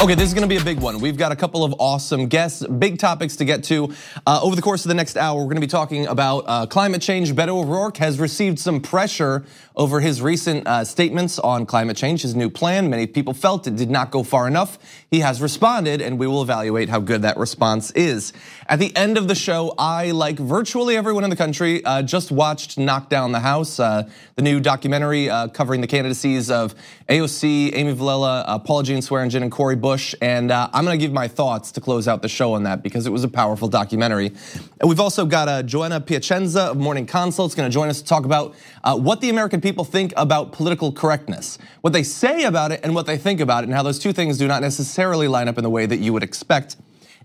Okay, this is gonna be a big one. We've got a couple of awesome guests, big topics to get to. Over the course of the next hour, we're gonna be talking about climate change. Beto O'Rourke has received some pressure over his recent statements on climate change, his new plan. Many people felt it did not go far enough. He has responded, and we will evaluate how good that response is. At the end of the show, I, like virtually everyone in the country, just watched Knock Down the House, the new documentary covering the candidacies of AOC, Amy Villela, Paula Jean Swearengin, and Cori Bush. And I'm gonna give my thoughts to close out the show on that because it was a powerful documentary. And we've also got Joanna Piacenza of Morning Consult's gonna join us to talk about what the American people think about political correctness, what they say about it and what they think about it, and how those two things do not necessarily line up in the way that you would expect.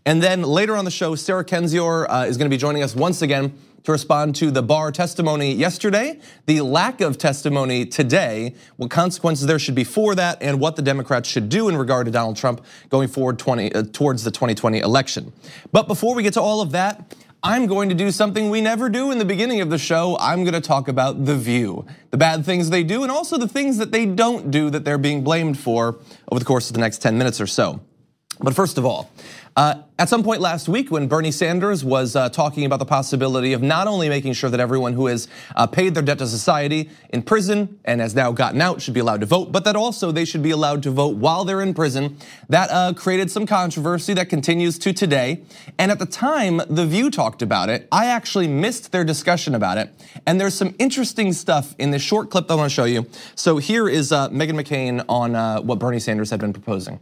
And then later on the show, Sarah Kendzior is gonna be joining us once again to respond to the Barr testimony yesterday, the lack of testimony today, what consequences there should be for that, and what the Democrats should do in regard to Donald Trump going forward towards the 2020 election. But before we get to all of that, I'm going to do something we never do in the beginning of the show. I'm gonna talk about The View, the bad things they do, and also the things that they don't do that they're being blamed for over the course of the next 10 minutes or so. But first of all, at some point last week when Bernie Sanders was talking about the possibility of not only making sure that everyone who has paid their debt to society in prison and has now gotten out should be allowed to vote, but that also they should be allowed to vote while they're in prison, that created some controversy that continues to today. And at the time The View talked about it, I actually missed their discussion about it. And there's some interesting stuff in this short clip that I want to show you. So here is Meghan McCain on what Bernie Sanders had been proposing.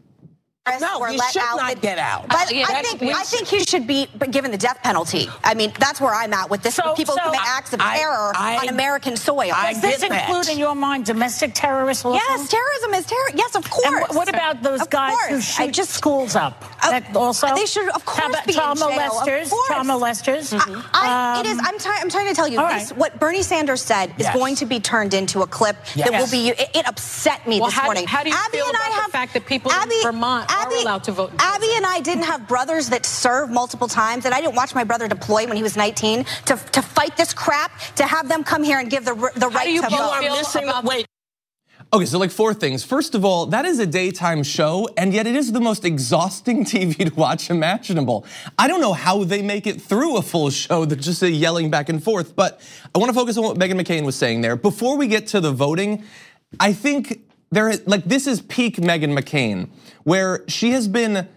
No, he should not get out. But I think he should be given the death penalty. I mean, that's where I'm at with this. People who commit acts of terror on American soil. Does this include, in your mind, domestic terrorism? Yes, terrorism is terror. Yes, of course. And what about those guys who shoot schools up? That also, they should, of course, be in jail. Child molesters. It is. I'm trying to tell you this. What Bernie Sanders said is going to be turned into a clip that will be. It upset me this morning. How do you feel about the fact that people in Vermont are allowed to vote? Abby and I didn't have brothers that served multiple times, and I didn't watch my brother deploy when he was 19 to fight this crap, to have them come here and give the right to vote. You are missing. Wait. Okay, so like 4 things. First of all, that is a daytime show, and yet it is the most exhausting TV to watch imaginable. I don't know how they make it through a full show that's just yelling back and forth, but I want to focus on what Meghan McCain was saying there. Before we get to the voting, I think this is peak Meghan McCain, where she has been,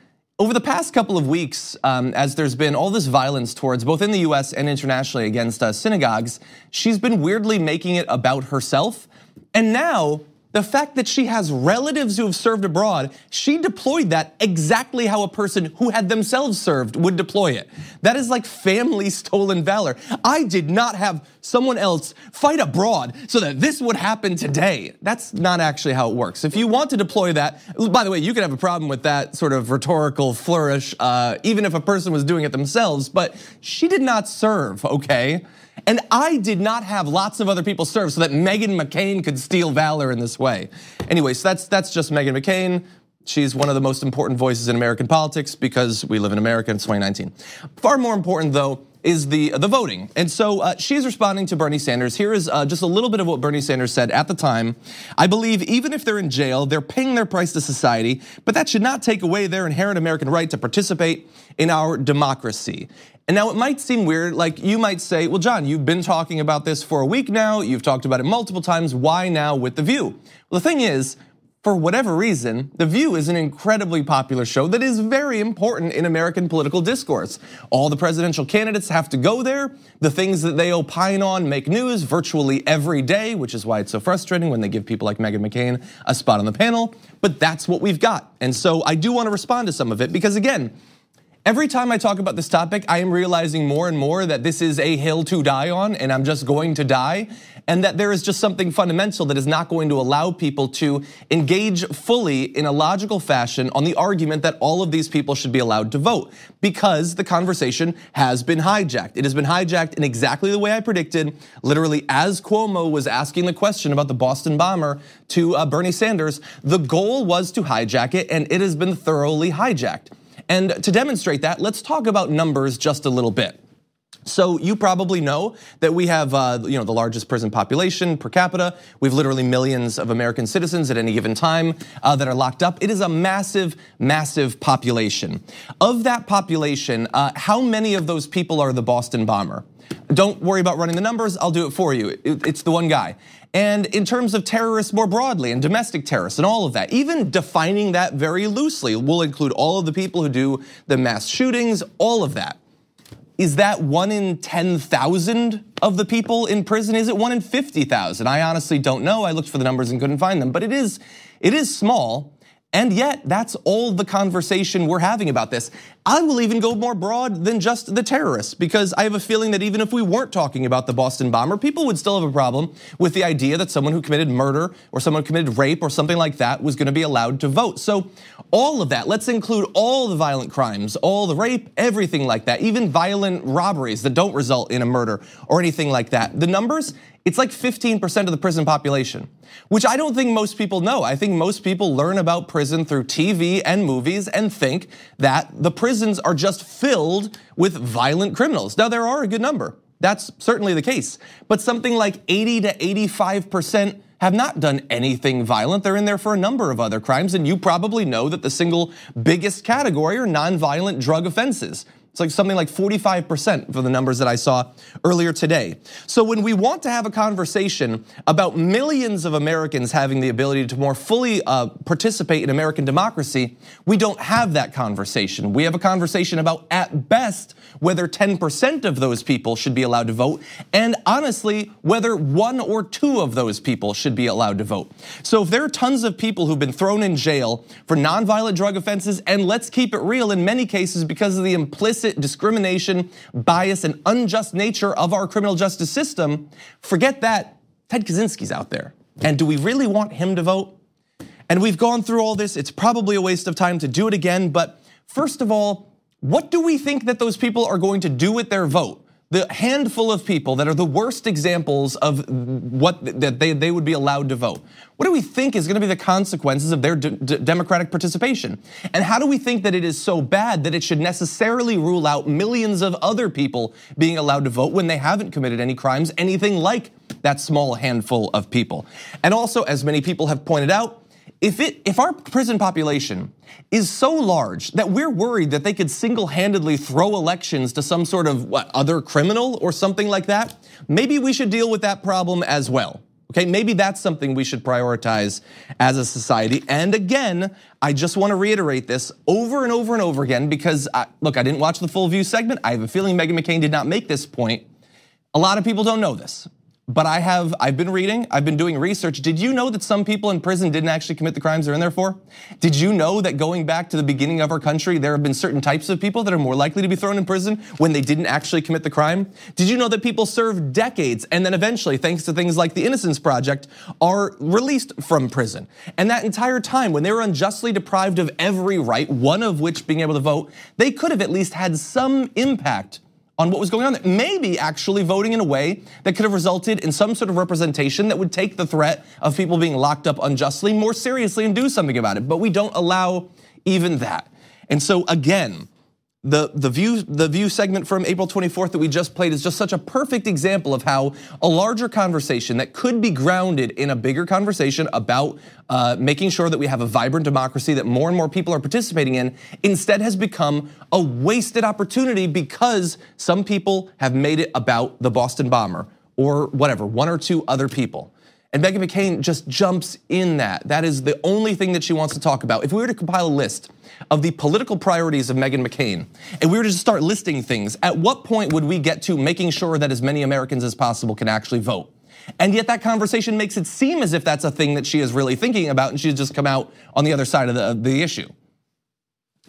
over the past couple of weeks, as there's been all this violence towards, both in the US and internationally, against synagogues, she's been weirdly making it about herself. And now, the fact that she has relatives who have served abroad, she deployed that exactly how a person who had themselves served would deploy it. That is like family stolen valor. I did not have someone else fight abroad so that this would happen today. That's not actually how it works. If you want to deploy that, by the way, you could have a problem with that sort of rhetorical flourish, even if a person was doing it themselves, but she did not serve, okay? And I did not have lots of other people serve so that Meghan McCain could steal valor in this way. Anyway, so that's just Meghan McCain. She's one of the most important voices in American politics because we live in America, it's 2019. Far more important though is the voting. And so she's responding to Bernie Sanders. Here is just a little bit of what Bernie Sanders said at the time. I believe even if they're in jail, they're paying their price to society, but that should not take away their inherent American right to participate in our democracy. And now it might seem weird, like you might say, well, John, you've been talking about this for a week now, you've talked about it multiple times, why now with The View? Well, the thing is, for whatever reason, The View is an incredibly popular show that is very important in American political discourse. All the presidential candidates have to go there. The things that they opine on make news virtually every day, which is why it's so frustrating when they give people like Meghan McCain a spot on the panel. But that's what we've got. And so I do want to respond to some of it because again, every time I talk about this topic, I am realizing more and more that this is a hill to die on and I'm just going to die. And that there is just something fundamental that is not going to allow people to engage fully in a logical fashion on the argument that all of these people should be allowed to vote. Because the conversation has been hijacked. It has been hijacked in exactly the way I predicted. Literally as Cuomo was asking the question about the Boston bomber to Bernie Sanders, the goal was to hijack it and it has been thoroughly hijacked. And to demonstrate that, let's talk about numbers just a little bit. So you probably know that we have the largest prison population per capita. We have literally millions of American citizens at any given time that are locked up. It is a massive, massive population. Of that population, how many of those people are the Boston bomber? Don't worry about running the numbers, I'll do it for you. It's the one guy. And in terms of terrorists more broadly and domestic terrorists and all of that, even defining that very loosely, we'll include all of the people who do the mass shootings, all of that. Is that 1 in 10,000 of the people in prison? Is it 1 in 50,000? I honestly don't know. I looked for the numbers and couldn't find them, but it is small. And yet, that's all the conversation we're having about this. I will even go more broad than just the terrorists, because I have a feeling that even if we weren't talking about the Boston bomber, people would still have a problem with the idea that someone who committed murder or someone who committed rape or something like that was gonna be allowed to vote. So all of that, let's include all the violent crimes, all the rape, everything like that, even violent robberies that don't result in a murder or anything like that. The numbers, it's like 15% of the prison population, which I don't think most people know. I think most people learn about prison through TV and movies and think that the prisons are just filled with violent criminals. Now, there are a good number. That's certainly the case. But something like 80 to 85% have not done anything violent. They're in there for a number of other crimes. And you probably know that the single biggest category are nonviolent drug offenses. It's like something like 45% for the numbers that I saw earlier today. So when we want to have a conversation about millions of Americans having the ability to more fully participate in American democracy, we don't have that conversation. We have a conversation about, at best, whether 10% of those people should be allowed to vote, and honestly, whether 1 or 2 of those people should be allowed to vote. So if there are tons of people who've been thrown in jail for nonviolent drug offenses, and let's keep it real, in many cases because of the implicit discrimination, bias, and unjust nature of our criminal justice system, forget that, Ted Kaczynski's out there. And do we really want him to vote? And we've gone through all this, it's probably a waste of time to do it again, but first of all, what do we think that those people are going to do with their vote? The handful of people that are the worst examples of what that they would be allowed to vote. What do we think is gonna be the consequences of their democratic participation? And how do we think that it is so bad that it should necessarily rule out millions of other people being allowed to vote when they haven't committed any crimes, anything like that small handful of people? And also, as many people have pointed out, if our prison population is so large that we're worried that they could single-handedly throw elections to some sort of other criminal or something like that, maybe we should deal with that problem as well. Okay, maybe that's something we should prioritize as a society. And again, I just want to reiterate this over and over and over again because, look, I didn't watch the full View segment. I have a feeling Meghan McCain did not make this point. A lot of people don't know this. But I've been reading, I've been doing research. Did you know that some people in prison didn't actually commit the crimes they're in there for? Did you know that going back to the beginning of our country, there have been certain types of people that are more likely to be thrown in prison when they didn't actually commit the crime? Did you know that people serve decades and then eventually, thanks to things like the Innocence Project, are released from prison? And that entire time, when they were unjustly deprived of every right, one of which being able to vote, they could have at least had some impact on what was going on there. Maybe actually voting in a way that could have resulted in some sort of representation that would take the threat of people being locked up unjustly more seriously and do something about it. But we don't allow even that. And so again, the View segment from April 24th that we just played is just such a perfect example of how a larger conversation that could be grounded in a bigger conversation about making sure that we have a vibrant democracy that more and more people are participating in, instead has become a wasted opportunity because some people have made it about the Boston bomber or whatever, 1 or 2 other people. And Meghan McCain just jumps in that. That is the only thing that she wants to talk about. If we were to compile a list of the political priorities of Meghan McCain, and we were to just start listing things, at what point would we get to making sure that as many Americans as possible can actually vote? And yet that conversation makes it seem as if that's a thing that she is really thinking about and she's just come out on the other side of the issue.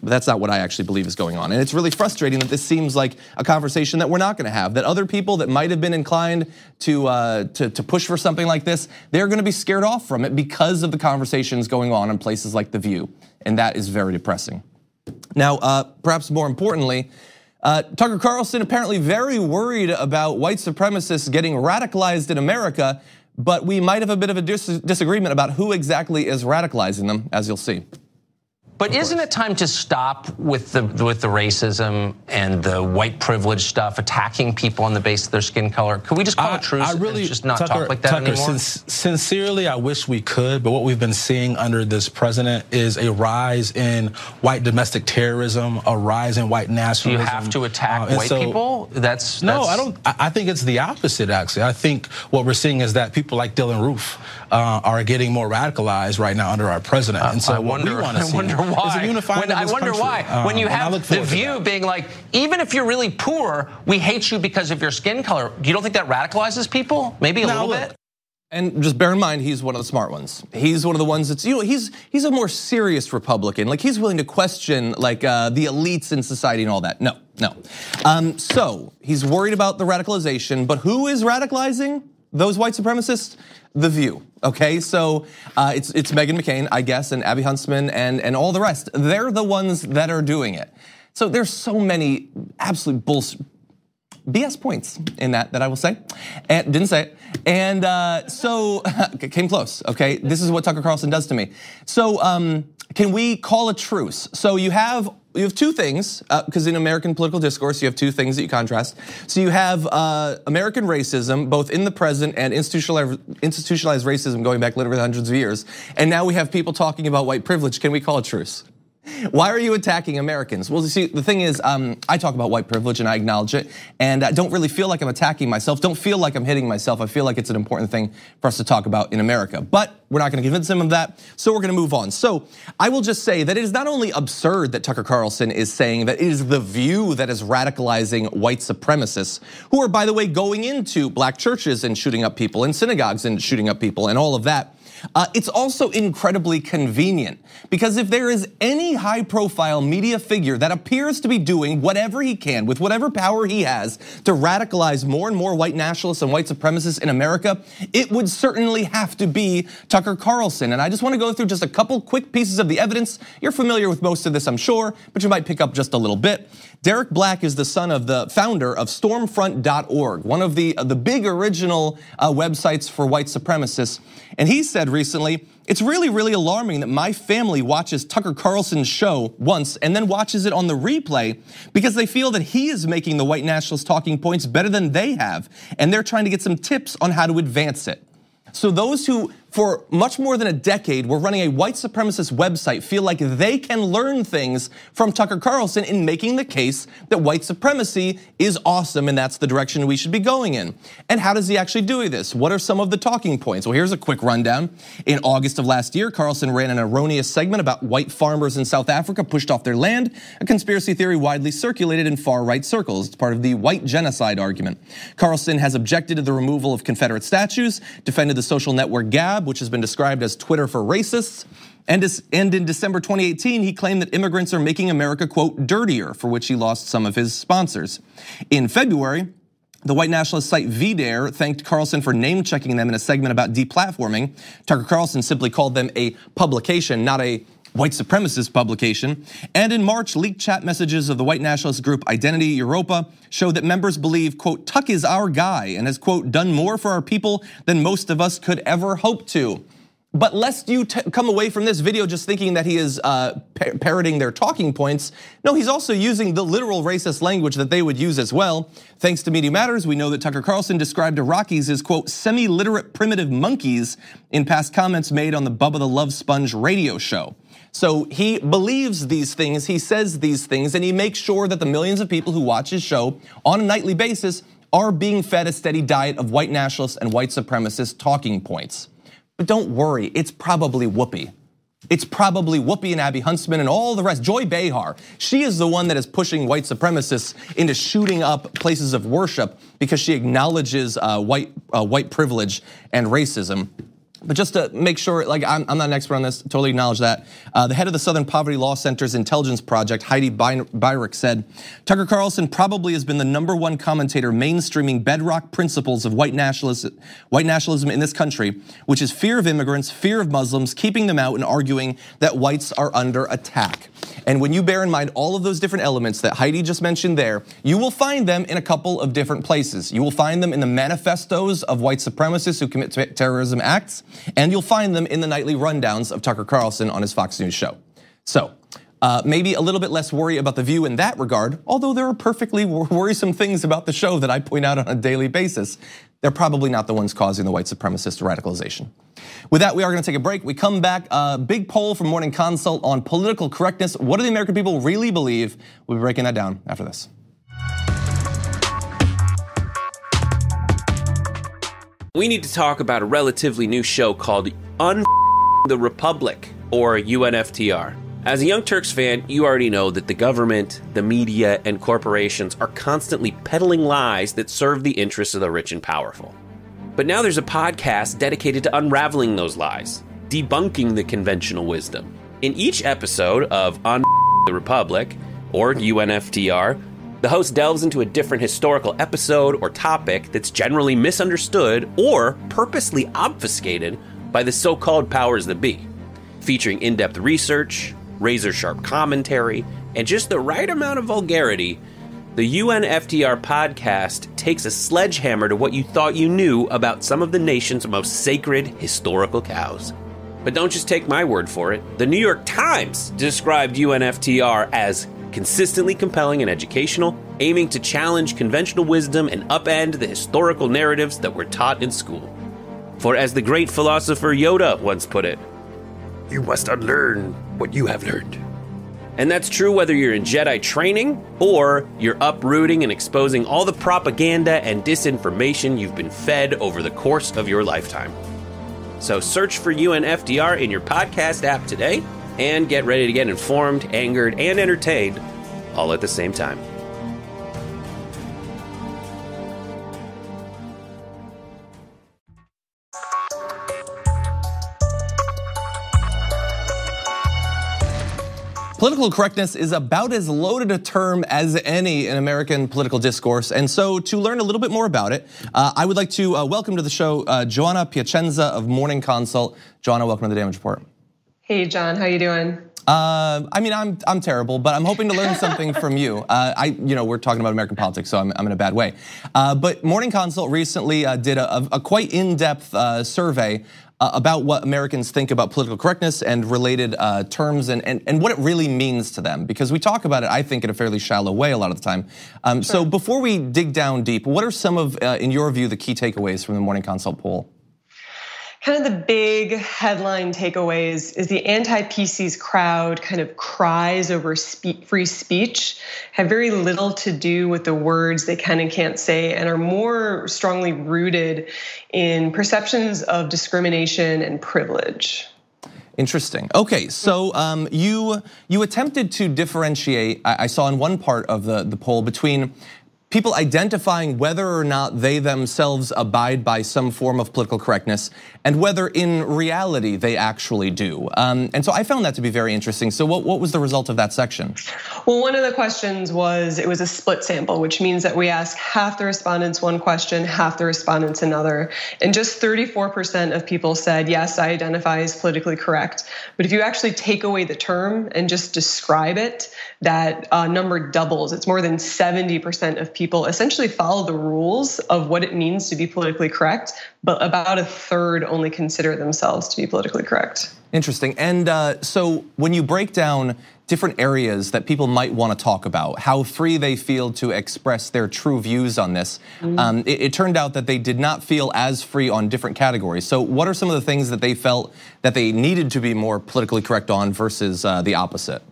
But that's not what I actually believe is going on. And it's really frustrating that this seems like a conversation that we're not gonna have, that other people that might have been inclined to push for something like this, they're gonna be scared off from it because of the conversations going on in places like The View. And that is very depressing. Now, perhaps more importantly, Tucker Carlson apparently very worried about white supremacists getting radicalized in America, but we might have a bit of a disagreement about who exactly is radicalizing them, as you'll see. But isn't it time to stop with the racism and the white privilege stuff, attacking people on the basis of their skin color? Could we just call it truce and just not talk like that anymore? Sincerely, I wish we could, but what we've been seeing under this president is a rise in white domestic terrorism, a rise in white nationalism. Do you have to attack white people? No, I don't. I think it's the opposite, actually. I think what we're seeing is that people like Dylan Roof are getting more radicalized right now under our president. And so I wonder why. When you have The View being like, even if you're really poor, we hate you because of your skin color. You don't think that radicalizes people? Maybe a little bit? And just bear in mind, he's one of the smart ones. He's one of the ones that's, he's a more serious Republican. Like, he's willing to question like the elites in society and all that. No. So he's worried about the radicalization, but who is radicalizing those white supremacists? The View, okay? So it's Meghan McCain, I guess, and Abby Huntsman and all the rest. They're the ones that are doing it. So there's so many absolute BS points in that I will say, and didn't say it. And so came close, okay? This is what Tucker Carlson does to me. So can we call a truce? So you have two things, because in American political discourse, you have two things that you contrast. So you have American racism, both in the present and institutionalized racism going back literally hundreds of years. And now we have people talking about white privilege. Can we call a truce? Why are you attacking Americans? Well, you see, the thing is, I talk about white privilege and I acknowledge it, and I don't really feel like I'm attacking myself, don't feel like I'm hitting myself. I feel like it's an important thing for us to talk about in America. But we're not gonna convince him of that, so we're gonna move on. So I will just say that it is not only absurd that Tucker Carlson is saying that it is The View that is radicalizing white supremacists, who are, by the way, going into black churches and shooting up people, and synagogues and shooting up people, and all of that. It's also incredibly convenient, because if there is any high-profile media figure that appears to be doing whatever he can with whatever power he has to radicalize more and more white nationalists and white supremacists in America, it would certainly have to be Tucker Carlson. And I just want to go through just a couple quick pieces of the evidence. You're familiar with most of this, I'm sure, but you might pick up just a little bit. Derek Black is the son of the founder of Stormfront.org, one of the big original websites for white supremacists. And he said recently, it's really, really alarming that my family watches Tucker Carlson's show once and then watches it on the replay because they feel that he is making the white nationalist talking points better than they have. And they're trying to get some tips on how to advance it. So those who, for much more than a decade, were running a white supremacist website feel like they can learn things from Tucker Carlson in making the case that white supremacy is awesome and that's the direction we should be going in. And how does he actually do this? What are some of the talking points? Well, here's a quick rundown. In August of last year, Carlson ran an erroneous segment about white farmers in South Africa pushed off their land, a conspiracy theory widely circulated in far-right circles. It's part of the white genocide argument. Carlson has objected to the removal of Confederate statues, defended the social network Gab, which has been described as Twitter for racists. And in December 2018, he claimed that immigrants are making America, quote, dirtier, for which he lost some of his sponsors. In February, the white nationalist site VDare thanked Carlson for name-checking them in a segment about deplatforming. Tucker Carlson simply called them a publication, not a white supremacist publication. And in March, leaked chat messages of the white nationalist group Identity Europa showed that members believe, quote, Tuck is our guy and has, quote, done more for our people than most of us could ever hope to. But lest you come away from this video just thinking that he is parroting their talking points, no, he's also using the literal racist language that they would use as well. Thanks to Media Matters, we know that Tucker Carlson described Iraqis as, quote, semi-literate primitive monkeys in past comments made on the Bubba the Love Sponge radio show. So he believes these things, he says these things, and he makes sure that the millions of people who watch his show on a nightly basis are being fed a steady diet of white nationalists and white supremacist talking points. But don't worry, it's probably Whoopi. It's probably Whoopi and Abby Huntsman and all the rest. Joy Behar, she is the one that is pushing white supremacists into shooting up places of worship because she acknowledges white privilege and racism. But just to make sure, like I'm not an expert on this, totally acknowledge that. The head of the Southern Poverty Law Center's intelligence project, Heidi Beirich, said, Tucker Carlson probably has been the #1 commentator mainstreaming bedrock principles of white nationalism in this country, which is fear of immigrants, fear of Muslims, keeping them out and arguing that whites are under attack. And when you bear in mind all of those different elements that Heidi just mentioned there, you will find them in a couple of different places. You will find them in the manifestos of white supremacists who commit terrorism acts, and you'll find them in the nightly rundowns of Tucker Carlson on his Fox News show. So Maybe a little bit less worry about The View in that regard, although there are perfectly worrisome things about the show that I point out on a daily basis. They're probably not the ones causing the white supremacist radicalization. With that, we are gonna take a break. We come back, big poll from Morning Consult on political correctness. What do the American people really believe? We'll be breaking that down after this. We need to talk about a relatively new show called the Republic, or UNFTR. As a Young Turks fan, you already know that the government, the media, and corporations are constantly peddling lies that serve the interests of the rich and powerful. But now there's a podcast dedicated to unraveling those lies, debunking the conventional wisdom. In each episode of the Republic, or UNFTR, the host delves into a different historical episode or topic that's generally misunderstood or purposely obfuscated by the so-called powers that be, featuring in-depth research, razor-sharp commentary, and just the right amount of vulgarity. The UNFTR podcast takes a sledgehammer to what you thought you knew about some of the nation's most sacred historical cows. But don't just take my word for it. The New York Times described UNFTR as consistently compelling and educational, aiming to challenge conventional wisdom and upend the historical narratives that were taught in school. For as the great philosopher Yoda once put it, "You must unlearn what you have learned." And that's true whether you're in Jedi training or you're uprooting and exposing all the propaganda and disinformation you've been fed over the course of your lifetime. So search for UNFTR in your podcast app today and get ready to get informed, angered, and entertained all at the same time. Political correctness is about as loaded a term as any in American political discourse. And so to learn a little bit more about it, I would like to welcome to the show Joanna Piacenza of Morning Consult. Joanna, welcome to the Damage Report. Hey, John, how you doing? I mean, I'm terrible, but I'm hoping to learn something from you. We're talking about American politics, so I'm in a bad way. But Morning Consult recently did a quite in-depth survey about what Americans think about political correctness and related terms and what it really means to them. Because we talk about it, I think, in a fairly shallow way a lot of the time. Sure. So before we dig down deep, what are some of, in your view, the key takeaways from the Morning Consult poll? Kind of the big headline takeaways is the anti-PC's crowd kind of cries over free speech, have very little to do with the words they can and can't say, and are more strongly rooted in perceptions of discrimination and privilege. Interesting. Okay, so you attempted to differentiate, I saw in one part of the poll, between people identifying whether or not they themselves abide by some form of political correctness and whether in reality they actually do. And so I found that to be very interesting. So what was the result of that section? Well, one of the questions was, it was a split sample, which means that we asked half the respondents one question, half the respondents another. And just 34% of people said, yes, I identify as politically correct. But if you actually take away the term and just describe it, that number doubles. It's more than 70% of people essentially follow the rules of what it means to be politically correct, but about a third only consider themselves to be politically correct. Interesting. And so when you break down different areas that people might want to talk about, how free they feel to express their true views on this, it turned out that they did not feel as free on different categories. So what are some of the things that they felt that they needed to be more politically correct on versus the opposite?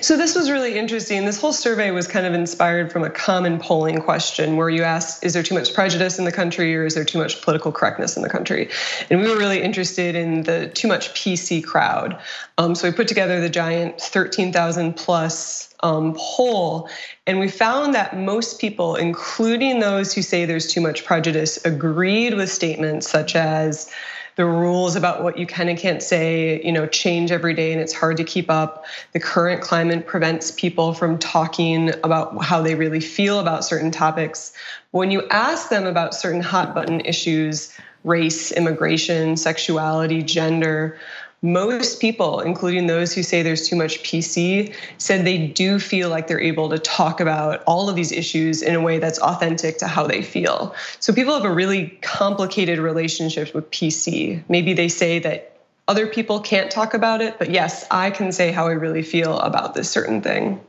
So this was really interesting. This whole survey was kind of inspired from a common polling question where you asked, is there too much prejudice in the country or is there too much political correctness in the country? And we were really interested in the too much PC crowd. So we put together the giant 13,000 plus poll, and we found that most people, including those who say there's too much prejudice, agreed with statements such as the rules about what you can and can't say, change every day and it's hard to keep up. The current climate prevents people from talking about how they really feel about certain topics. When you ask them about certain hot button issues, race, immigration, sexuality, gender, most people, including those who say there's too much PC, said they do feel like they're able to talk about all of these issues in a way that's authentic to how they feel. So people have a really complicated relationship with PC. Maybe they say that other people can't talk about it, but yes, I can say how I really feel about this certain thing.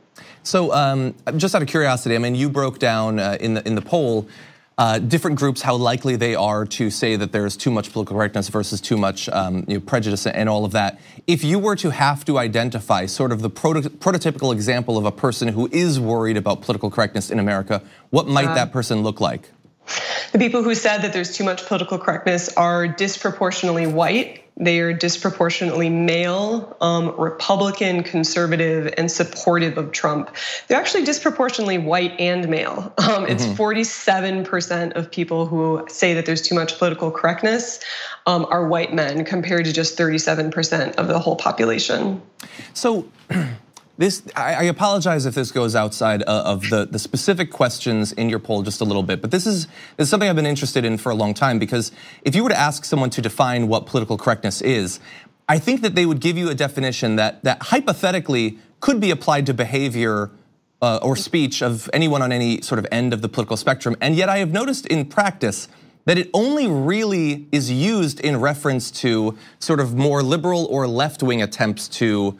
So just out of curiosity, I mean, you broke down in the poll different groups, how likely they are to say that there's too much political correctness versus too much prejudice and all of that. If you were to have to identify sort of the prototypical example of a person who is worried about political correctness in America, what might that person look like? The people who said that there's too much political correctness are disproportionately white. They are disproportionately male, Republican, conservative, and supportive of Trump. They're actually disproportionately white and male. It's 47% of people who say that there's too much political correctness are white men, compared to just 37% of the whole population. So I apologize if this goes outside of the specific questions in your poll just a little bit, but this is something I've been interested in for a long time, because if you were to ask someone to define what political correctness is, I think that they would give you a definition that hypothetically could be applied to behavior or speech of anyone on any sort of end of the political spectrum. And yet I have noticed in practice that it only really is used in reference to sort of more liberal or left-wing attempts to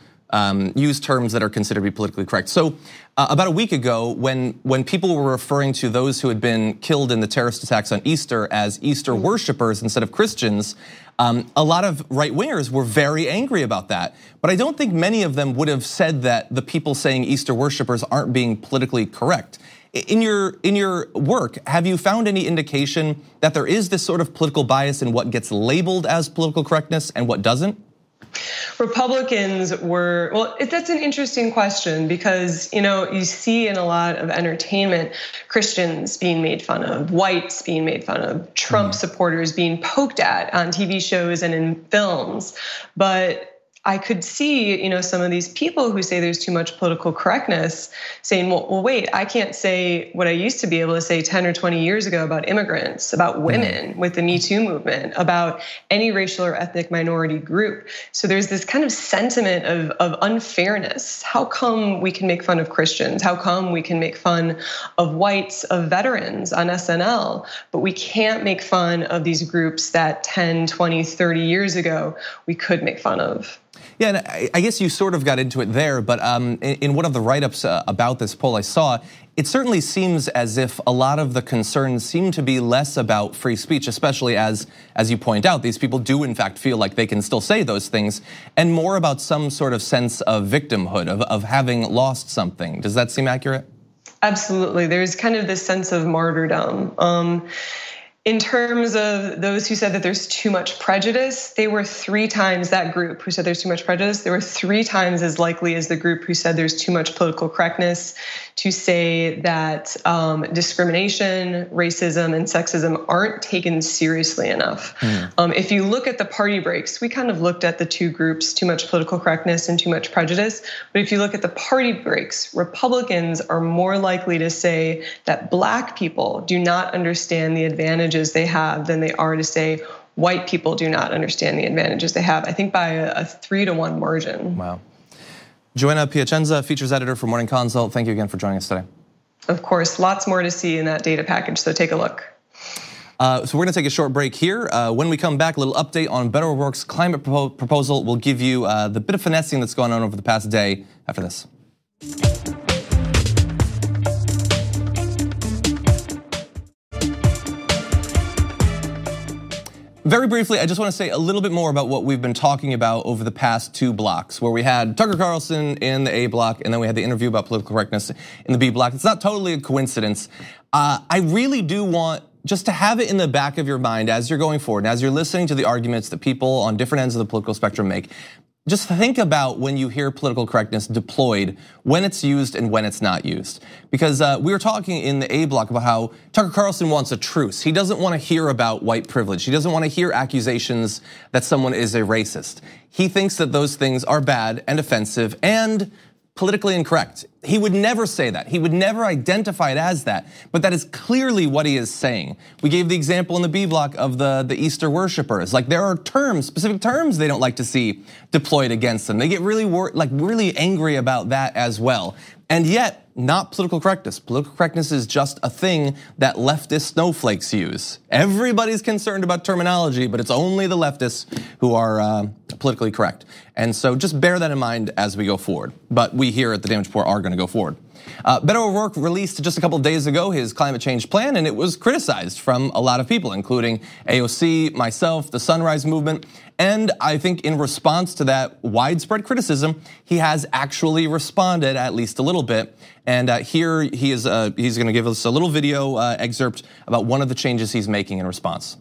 use terms that are considered to be politically correct. So about a week ago, when people were referring to those who had been killed in the terrorist attacks on Easter as Easter worshipers instead of Christians, a lot of right-wingers were very angry about that. But I don't think many of them would have said that the people saying Easter worshipers aren't being politically correct. In your work, have you found any indication that there is this sort of political bias in what gets labeled as political correctness and what doesn't? Republicans were, well, that's an interesting question, because you see in a lot of entertainment Christians being made fun of, whites being made fun of, Trump supporters being poked at on TV shows and in films. But I could see, some of these people who say there's too much political correctness saying, well, wait, I can't say what I used to be able to say 10 or 20 years ago about immigrants, about women with the Me Too movement, about any racial or ethnic minority group. So there's this kind of sentiment of unfairness. How come we can make fun of Christians? How come we can make fun of whites, of veterans on SNL, but we can't make fun of these groups that 10, 20, 30 years ago we could make fun of? Yeah, and I guess you sort of got into it there, but in one of the write-ups about this poll I saw, it certainly seems as if a lot of the concerns seem to be less about free speech, especially as you point out, these people do in fact feel like they can still say those things, and more about some sort of sense of victimhood, of having lost something. Does that seem accurate? Absolutely, there's kind of this sense of martyrdom. In terms of those who said that there's too much prejudice, they were 3 times, that group who said there's too much prejudice, they were 3 times as likely as the group who said there's too much political correctness to say that discrimination, racism, and sexism aren't taken seriously enough. If you look at the party breaks, we kind of looked at the 2 groups, too much political correctness and too much prejudice. But if you look at the party breaks, Republicans are more likely to say that Black people do not understand the advantages they have than they are to say white people do not understand the advantages they have, I think by a 3-to-1 margin. Wow. Joanna Piacenza, features editor for Morning Consult. Thank you again for joining us today. Of course, lots more to see in that data package, so take a look. So we're gonna take a short break here. When we come back, a little update on Beto O'Rourke's climate proposal. We'll give you the bit of finessing that's gone on over the past day after this. Very briefly, I just want to say a little bit more about what we've been talking about over the past 2 blocks, where we had Tucker Carlson in the A block, and then we had the interview about political correctness in the B block. It's not totally a coincidence. I really do want just to have it in the back of your mind as you're going forward, and as you're listening to the arguments that people on different ends of the political spectrum make. Just think about when you hear political correctness deployed, when it's used and when it's not used. Because we were talking in the A block about how Tucker Carlson wants a truce. He doesn't want to hear about white privilege. He doesn't want to hear accusations that someone is a racist. He thinks that those things are bad and offensive and politically incorrect. He would never say that. He would never identify it as that, but that is clearly what he is saying. We gave the example in the B block of the Easter worshipers. Like, there are terms, specific terms they don't like to see deployed against them. They get really angry about that as well. And yet, not political correctness. Political correctness is just a thing that leftist snowflakes use. Everybody's concerned about terminology, but it's only the leftists who are politically correct. And so just bear that in mind as we go forward. But we here at the Damage Report are gonna go forward. Beto O'Rourke released just a couple of days ago his climate change plan, and it was criticized from a lot of people, including AOC, myself, the Sunrise Movement. And I think in response to that widespread criticism, he has actually responded at least a little bit. And here he is, he's gonna give us a little video excerpt about one of the changes he's making in response.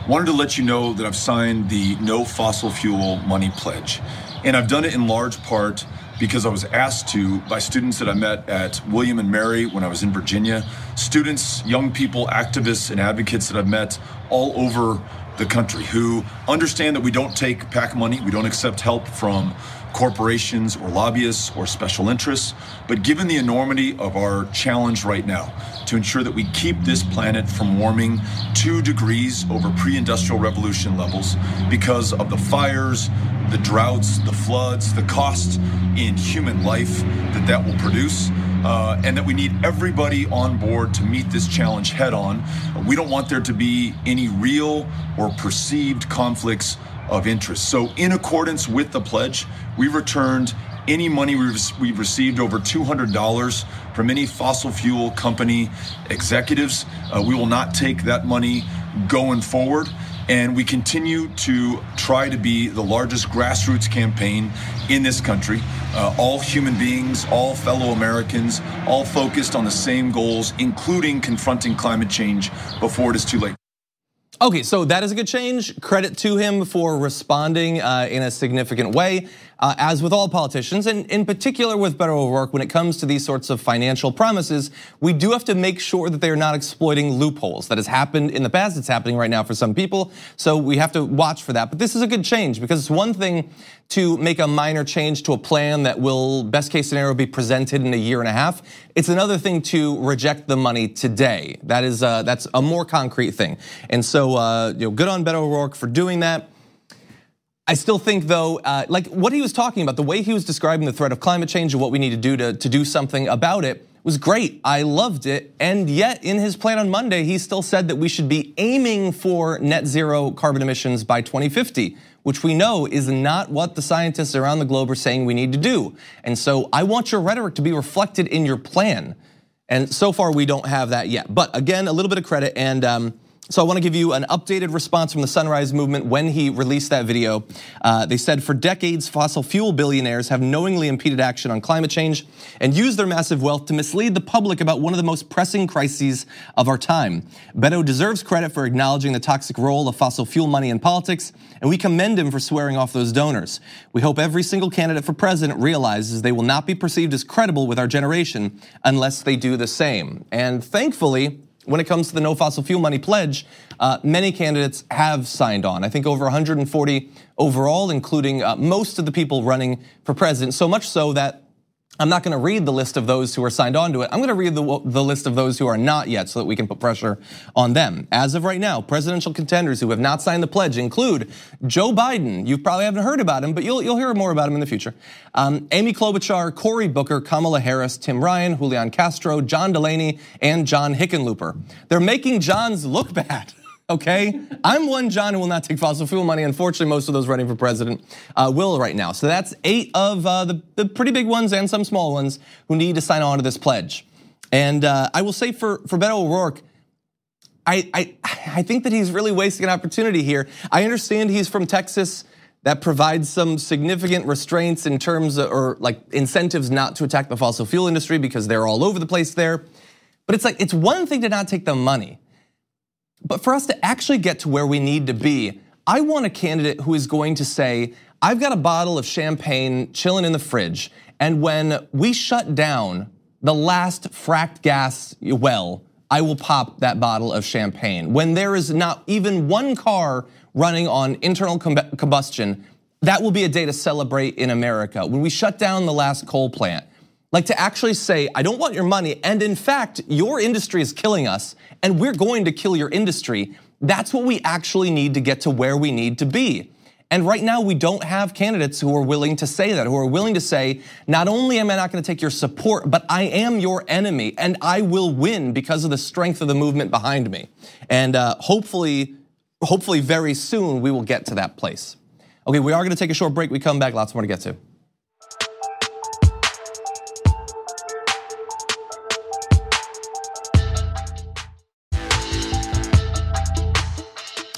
Wanted to let you know that I've signed the No Fossil Fuel Money Pledge. And I've done it in large part because I was asked to by students that I met at William and Mary when I was in Virginia, students, young people, activists, and advocates that I've met all over the country who understand that we don't take PAC money, we don't accept help from corporations or lobbyists or special interests, but given the enormity of our challenge right now to ensure that we keep this planet from warming 2 degrees over pre-industrial revolution levels because of the fires, the droughts, the floods, the cost in human life that will produce, and that we need everybody on board to meet this challenge head on. We don't want there to be any real or perceived conflicts of interest. So in accordance with the pledge, we returned any money we've received over $200 from any fossil fuel company executives. We will not take that money going forward. And we continue to try to be the largest grassroots campaign in this country. All human beings, all fellow Americans, all focused on the same goals, including confronting climate change before it is too late. Okay, so that is a good change. Credit to him for responding in a significant way. As with all politicians, and in particular with Beto O'Rourke, when it comes to these sorts of financial promises, we do have to make sure that they are not exploiting loopholes. That has happened in the past, it's happening right now for some people, so we have to watch for that. But this is a good change, because it's one thing to make a minor change to a plan that will, best case scenario, be presented in a year and a half. It's another thing to reject the money today. That's a more concrete thing. And so, good on Beto O'Rourke for doing that. I still think though, like what he was talking about, the way he was describing the threat of climate change and what we need to do to do something about it was great. I loved it. And yet in his plan on Monday, he still said that we should be aiming for net zero carbon emissions by 2050, which we know is not what the scientists around the globe are saying we need to do. And so I want your rhetoric to be reflected in your plan. And so far we don't have that yet. But again, a little bit of credit, and so I want to give you an updated response from the Sunrise Movement when he released that video. They said, for decades, fossil fuel billionaires have knowingly impeded action on climate change and used their massive wealth to mislead the public about one of the most pressing crises of our time. Beto deserves credit for acknowledging the toxic role of fossil fuel money in politics, and we commend him for swearing off those donors. We hope every single candidate for president realizes they will not be perceived as credible with our generation unless they do the same. And thankfully, when it comes to the No Fossil Fuel Money Pledge, many candidates have signed on. I think over 140 overall, including most of the people running for president, so much so that I'm not gonna read the list of those who are signed on to it. I'm gonna read the list of those who are not yet so that we can put pressure on them. As of right now, presidential contenders who have not signed the pledge include Joe Biden. You probably haven't heard about him, but you'll hear more about him in the future. Amy Klobuchar, Cory Booker, Kamala Harris, Tim Ryan, Julian Castro, John Delaney, and John Hickenlooper. They're making Johns look bad. Okay, I'm one John who will not take fossil fuel money. Unfortunately, most of those running for president will right now. So that's 8 of the pretty big ones and some small ones who need to sign on to this pledge. And I will say for Beto O'Rourke, I think that he's really wasting an opportunity here. I understand he's from Texas. That provides some significant restraints in terms of, or like incentives not to attack the fossil fuel industry because they're all over the place there. But it's like, it's one thing to not take the money. But for us to actually get to where we need to be, I want a candidate who is going to say, I've got a bottle of champagne chilling in the fridge, and when we shut down the last fracked gas well, I will pop that bottle of champagne. When there is not even one car running on internal combustion, that will be a day to celebrate in America. When we shut down the last coal plant, like to actually say, I don't want your money, and in fact, your industry is killing us, and we're going to kill your industry. That's what we actually need to get to where we need to be. And right now we don't have candidates who are willing to say that, who are willing to say, not only am I not gonna take your support, but I am your enemy and I will win because of the strength of the movement behind me. And hopefully very soon we will get to that place. Okay, we are gonna take a short break. We come back, lots more to get to.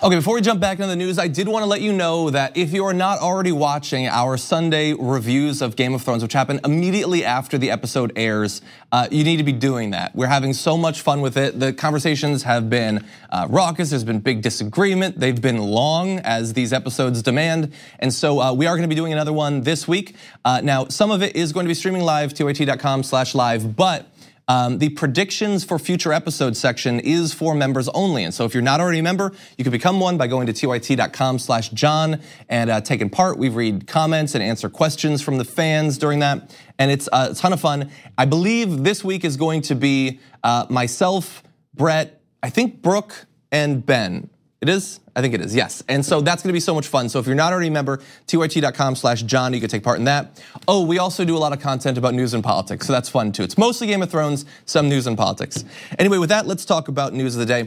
Okay, before we jump back into the news, I did want to let you know that if you are not already watching our Sunday reviews of Game of Thrones, which happen immediately after the episode airs, you need to be doing that. We're having so much fun with it. The conversations have been raucous. There's been big disagreement. They've been long, as these episodes demand. And so we are going to be doing another one this week. Now, some of it is going to be streaming live, tyt.com/live, but the predictions for future episodes section is for members only. And so if you're not already a member, you can become one by going to tyt.com/John and taking part. We read comments and answer questions from the fans during that. And it's a ton of fun. I believe this week is going to be myself, Brett, I think Brooke, and Ben. It is? I think it is, yes. And so that's gonna be so much fun. So if you're not already a member, tyt.com/John, you can take part in that. Oh, we also do a lot of content about news and politics, so that's fun too. It's mostly Game of Thrones, some news and politics. Anyway, with that, let's talk about news of the day.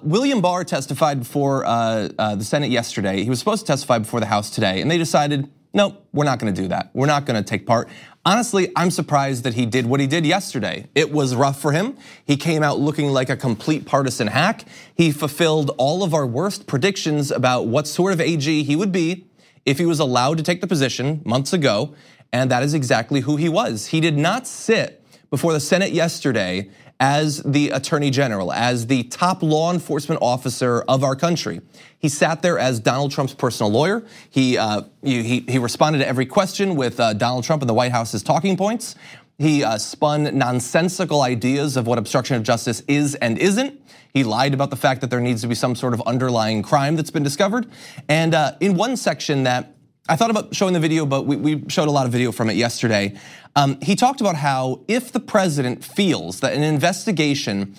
William Barr testified before the Senate yesterday. He was supposed to testify before the House today, and they decided, no, we're not gonna do that. We're not gonna take part. Honestly, I'm surprised that he did what he did yesterday. It was rough for him. He came out looking like a complete partisan hack. He fulfilled all of our worst predictions about what sort of AG he would be if he was allowed to take the position months ago, and that is exactly who he was. He did not sit before the Senate yesterday as the Attorney General, as the top law enforcement officer of our country. He sat there as Donald Trump's personal lawyer. He responded to every question with Donald Trump and the White House's talking points. He spun nonsensical ideas of what obstruction of justice is and isn't. He lied about the fact that there needs to be some sort of underlying crime that's been discovered. And in one section that I thought about showing the video, but we showed a lot of video from it yesterday. He talked about how if the president feels that an investigation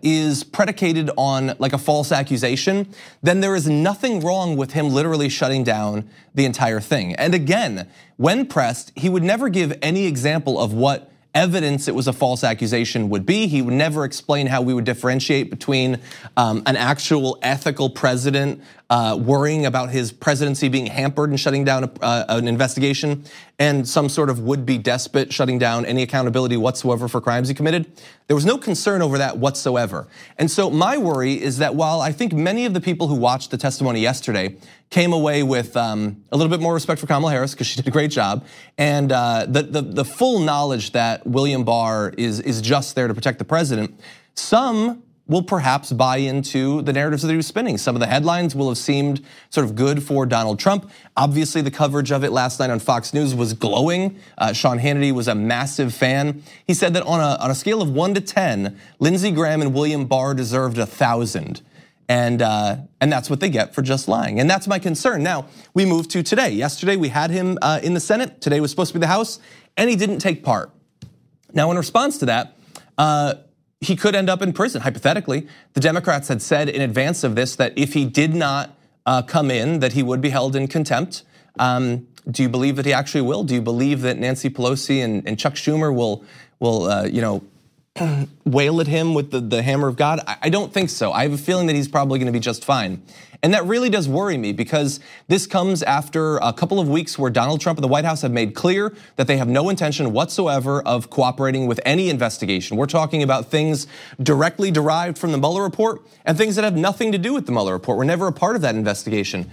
is predicated on like a false accusation, then there is nothing wrong with him literally shutting down the entire thing. And again, when pressed, he would never give any example of what evidence it was a false accusation would be. He would never explain how we would differentiate between an actual ethical president worrying about his presidency being hampered and shutting down an investigation, and some sort of would-be despot shutting down any accountability whatsoever for crimes he committed. There was no concern over that whatsoever. And so my worry is that while I think many of the people who watched the testimony yesterday came away with a little bit more respect for Kamala Harris because she did a great job, and the full knowledge that William Barr is just there to protect the president, some will perhaps buy into the narratives that he was spinning. Some of the headlines will have seemed sort of good for Donald Trump. Obviously, the coverage of it last night on Fox News was glowing. Sean Hannity was a massive fan. He said that on a scale of 1 to 10, Lindsey Graham and William Barr deserved 1,000. And that's what they get for just lying. And that's my concern. Now, we move to today. Yesterday, we had him in the Senate. Today was supposed to be the House, and he didn't take part. Now, in response to that, he could end up in prison, hypothetically. The Democrats had said in advance of this that if he did not come in, that he would be held in contempt. Do you believe that he actually will? Do you believe that Nancy Pelosi and Chuck Schumer will wail at him with the hammer of God? I don't think so. I have a feeling that he's probably gonna be just fine. And that really does worry me because this comes after a couple of weeks where Donald Trump and the White House have made clear that they have no intention whatsoever of cooperating with any investigation. We're talking about things directly derived from the Mueller report and things that have nothing to do with the Mueller report. We're never a part of that investigation.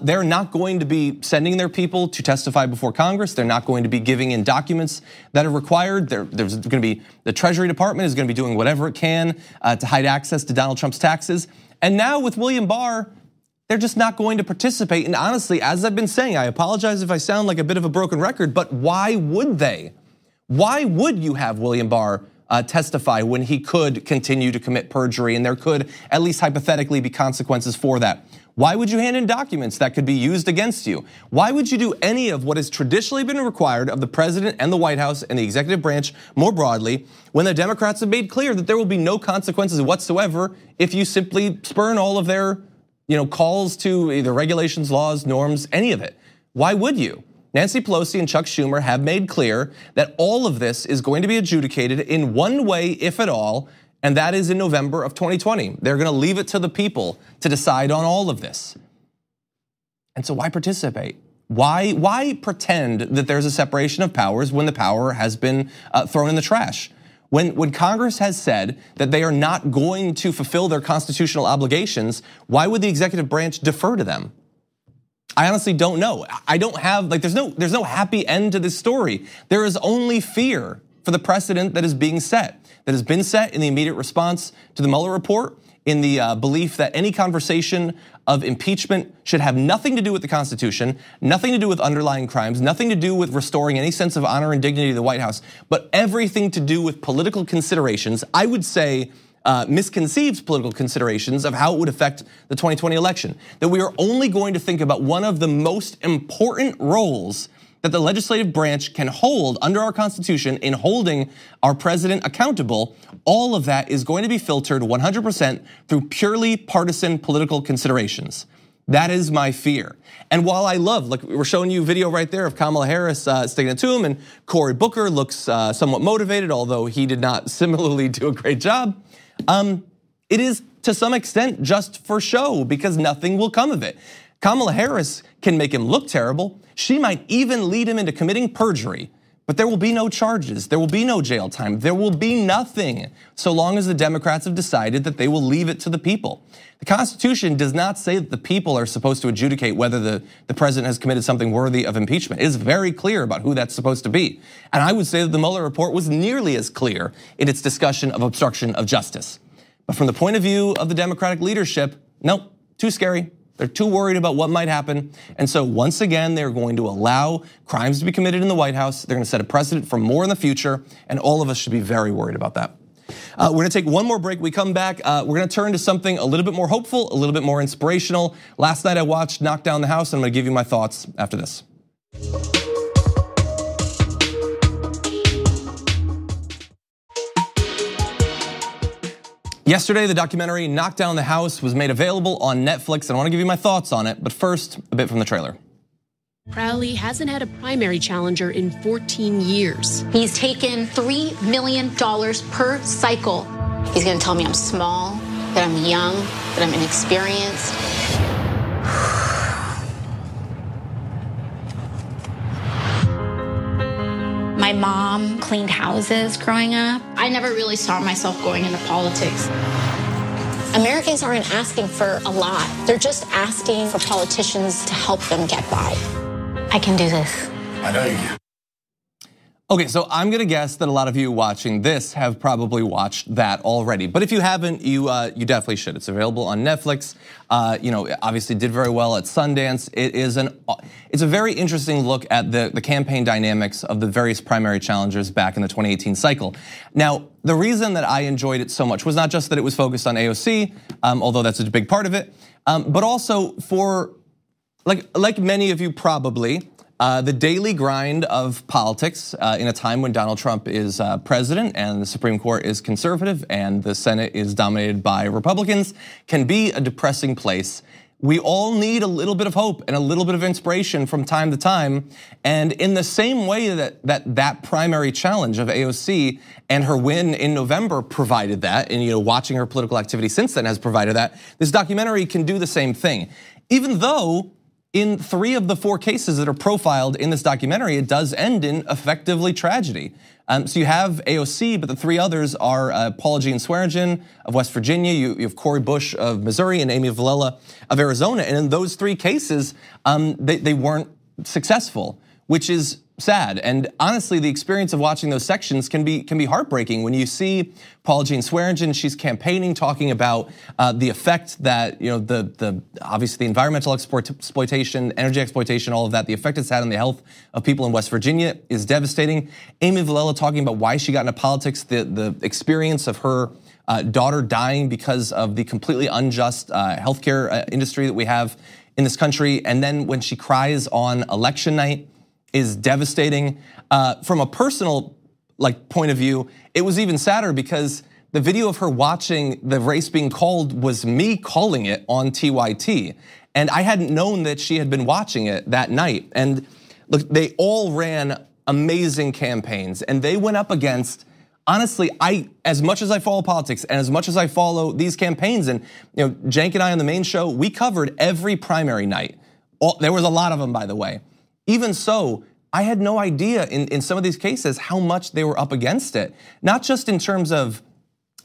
They're not going to be sending their people to testify before Congress. They're not going to be giving in documents that are required. There's going to be, the Treasury Department is going to be doing whatever it can to hide access to Donald Trump's taxes. And now with William Barr, they're just not going to participate. And honestly, as I've been saying, I apologize if I sound like a bit of a broken record, but why would they? Why would you have William Barr testify when he could continue to commit perjury and there could at least hypothetically be consequences for that? Why would you hand in documents that could be used against you? Why would you do any of what has traditionally been required of the president and the White House and the executive branch more broadly when the Democrats have made clear that there will be no consequences whatsoever if you simply spurn all of their calls to either regulations, laws, norms, any of it. Why would you? Nancy Pelosi and Chuck Schumer have made clear that all of this is going to be adjudicated in one way, if at all, and that is in November of 2020. They're gonna leave it to the people to decide on all of this. And so why participate? Why pretend that there's a separation of powers when the power has been thrown in the trash? When Congress has said that they are not going to fulfill their constitutional obligations, why would the executive branch defer to them? I honestly don't know. I don't have, there's no happy end to this story. There is only fear for the precedent that is being set, that has been set in the immediate response to the Mueller report, in the belief that any conversation of impeachment should have nothing to do with the Constitution, nothing to do with underlying crimes, nothing to do with restoring any sense of honor and dignity to the White House, but everything to do with political considerations. I would say misconceived political considerations of how it would affect the 2020 election. That we are only going to think about one of the most important roles that the legislative branch can hold under our Constitution in holding our president accountable. All of that is going to be filtered 100% through purely partisan political considerations. That is my fear. And while I love, like we're showing you a video right there of Kamala Harris sticking it to him, and Cory Booker looks somewhat motivated, although he did not similarly do a great job. It is to some extent just for show because nothing will come of it. Kamala Harris can make him look terrible. She might even lead him into committing perjury, but there will be no charges. There will be no jail time. There will be nothing so long as the Democrats have decided that they will leave it to the people. The Constitution does not say that the people are supposed to adjudicate whether the president has committed something worthy of impeachment. It is very clear about who that's supposed to be. And I would say that the Mueller report was nearly as clear in its discussion of obstruction of justice. But from the point of view of the Democratic leadership, nope, too scary. They're too worried about what might happen. And so once again, they're going to allow crimes to be committed in the White House. They're gonna set a precedent for more in the future, and all of us should be very worried about that. We're gonna take one more break. We come back, we're gonna turn to something a little bit more hopeful, a little bit more inspirational. Last night I watched Knock Down the House, and I'm gonna give you my thoughts after this. Yesterday, the documentary Knock Down the House was made available on Netflix, and I wanna give you my thoughts on it, but first, a bit from the trailer. Crowley hasn't had a primary challenger in 14 years. He's taken $3 million per cycle. He's gonna tell me I'm small, that I'm young, that I'm inexperienced. My mom cleaned houses growing up. I never really saw myself going into politics. Americans aren't asking for a lot. They're just asking for politicians to help them get by. I can do this. I know you can. Okay, so I'm gonna guess that a lot of you watching this have probably watched that already. But if you haven't, you definitely should. It's available on Netflix. It obviously did very well at Sundance. It's a very interesting look at the campaign dynamics of the various primary challengers back in the 2018 cycle. Now, the reason that I enjoyed it so much was not just that it was focused on AOC, although that's a big part of it, but also for, like many of you probably, the daily grind of politics in a time when Donald Trump is president and the Supreme Court is conservative and the Senate is dominated by Republicans can be a depressing place. We all need a little bit of hope and a little bit of inspiration from time to time. And in the same way that primary challenge of AOC and her win in November provided that, and watching her political activity since then has provided that, this documentary can do the same thing. Even though in 3 of the 4 cases that are profiled in this documentary, it does end in effectively tragedy. So you have AOC, but the 3 others are Paula Jean Swearengin of West Virginia, you have Cori Bush of Missouri, and Amy Vilela of Arizona. And in those 3 cases, they weren't successful, which is sad. And honestly, the experience of watching those sections can be heartbreaking. When you see Paula Jean Swearengin, she's campaigning, talking about the effect that obviously the environmental exploitation, energy exploitation, all of that, the effect it's had on the health of people in West Virginia is devastating. Amy Vilela talking about why she got into politics, the experience of her daughter dying because of the completely unjust healthcare industry that we have in this country, and then when she cries on election night, is devastating. From a personal point of view, it was even sadder because the video of her watching the race being called was me calling it on TYT. And I hadn't known that she had been watching it that night. And look, they all ran amazing campaigns, and they went up against, honestly, as much as I follow politics and as much as I follow these campaigns, and Cenk and I on the main show, we covered every primary night. There was a lot of them, by the way. Even so, I had no idea in some of these cases how much they were up against it. Not just in terms of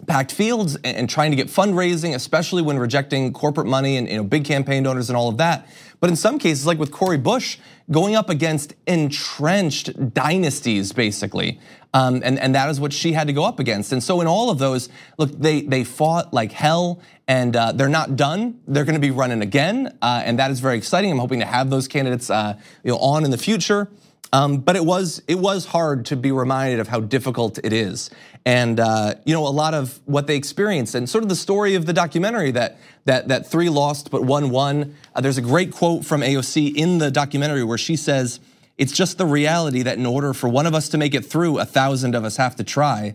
packed fields and trying to get fundraising, especially when rejecting corporate money and big campaign donors and all of that. But in some cases, like with Cori Bush, going up against entrenched dynasties, basically. And that is what she had to go up against. And so in all of those, look, they fought like hell, and they're not done. They're gonna be running again, and that is very exciting. I'm hoping to have those candidates on in the future. But it was hard to be reminded of how difficult it is. And a lot of what they experienced, and sort of the story of the documentary that 3 lost but 1 won. There's a great quote from AOC in the documentary where she says, "It's just the reality that in order for one of us to make it through, 1,000 of us have to try."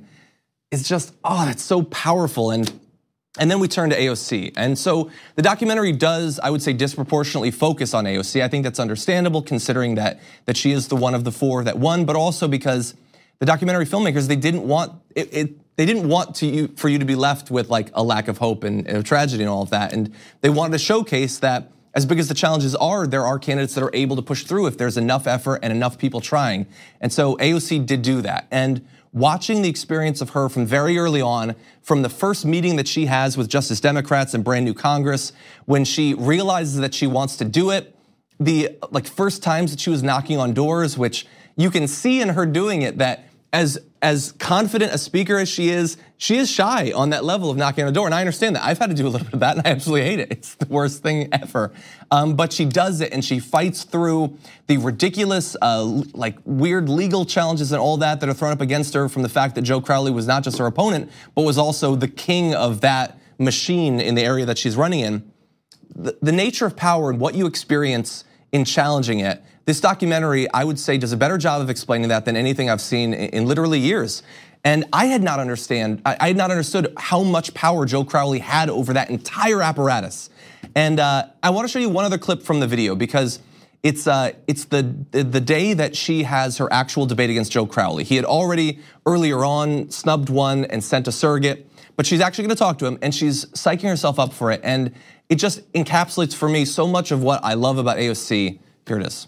It's just, that's so powerful. And then we turn to AOC. And so the documentary does, I would say, disproportionately focus on AOC. I think that's understandable considering that she is the one of the 4 that won, but also because the documentary filmmakers, they didn't want for you to be left with like a lack of hope and a tragedy and all of that. And they wanted to showcase that as big as the challenges are, there are candidates that are able to push through if there's enough effort and enough people trying. And so AOC did do that. And watching the experience of her from very early on, from the first meeting that she has with Justice Democrats and brand new Congress, when she realizes that she wants to do it, the first times that she was knocking on doors, which you can see in her doing it, that as confident a speaker as she is shy on that level of knocking on a door. And I understand that. I've had to do a little bit of that, and I absolutely hate it. It's the worst thing ever. But she does it, and she fights through the ridiculous, weird legal challenges and all that are thrown up against her from the fact that Joe Crowley was not just her opponent, but was also the king of that machine in the area that she's running in. The nature of power and what you experience in challenging it, this documentary, I would say, does a better job of explaining that than anything I've seen in literally years. And I had not understood how much power Joe Crowley had over that entire apparatus. And I want to show you one other clip from the video, because it's the day that she has her actual debate against Joe Crowley. He had already earlier on snubbed one and sent a surrogate, but she's actually going to talk to him, and she's psyching herself up for it. And it just encapsulates for me so much of what I love about AOC. Here it is.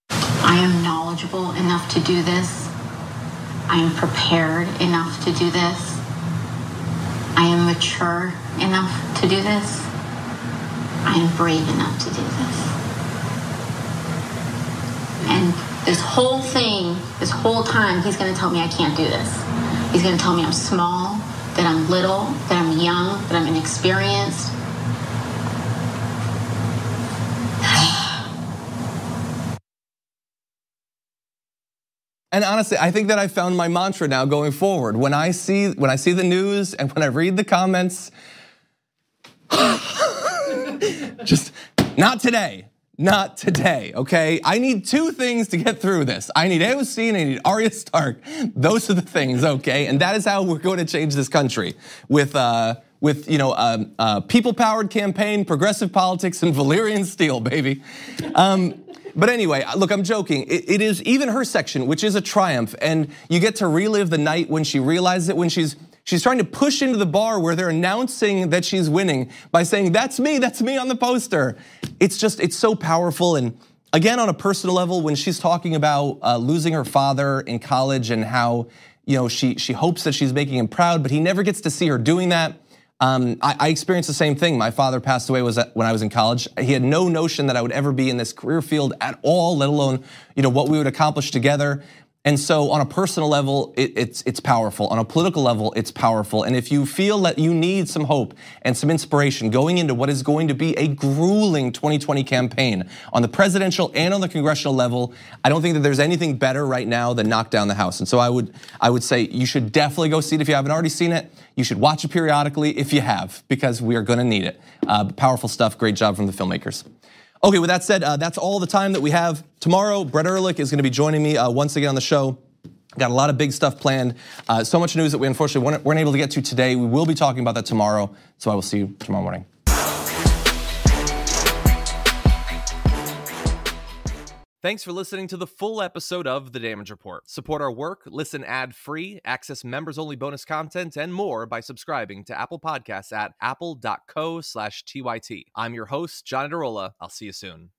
I am knowledgeable enough to do this. I am prepared enough to do this. I am mature enough to do this. I am brave enough to do this. And this whole thing, this whole time, he's gonna tell me I can't do this. He's gonna tell me I'm small, that I'm little, that I'm young, that I'm inexperienced. And honestly, I think that I found my mantra now going forward. When I see the news and when I read the comments, just not today, okay? I need 2 things to get through this. I need AOC and I need Arya Stark. Those are the things, okay? And that is how we're going to change this country with people-powered campaign, progressive politics, and Valyrian steel, baby. But anyway, look, I'm joking. It is even her section, which is a triumph, and you get to relive the night when she realizes it, when she's trying to push into the bar where they're announcing that she's winning by saying, that's me on the poster. It's so powerful. And again, on a personal level, when she's talking about losing her father in college and how she hopes that she's making him proud, but he never gets to see her doing that. I experienced the same thing. My father passed away when I was in college. He had no notion that I would ever be in this career field at all, let alone what we would accomplish together. And so on a personal level, it's powerful. On a political level, it's powerful. And if you feel that you need some hope and some inspiration going into what is going to be a grueling 2020 campaign on the presidential and on the congressional level, I don't think that there's anything better right now than knock down the House. And so I would say you should definitely go see it if you haven't already seen it. You should watch it periodically if you have, because we are gonna need it. Powerful stuff, great job from the filmmakers. Okay, with that said, that's all the time that we have. Tomorrow, Brett Ehrlich is gonna be joining me once again on the show. Got a lot of big stuff planned. So much news that we unfortunately weren't able to get to today. We will be talking about that tomorrow. So I will see you tomorrow morning. Thanks for listening to the full episode of The Damage Report. Support our work, listen ad-free, access members-only bonus content, and more by subscribing to Apple Podcasts at apple.co/TYT. I'm your host, John Iadarola. I'll see you soon.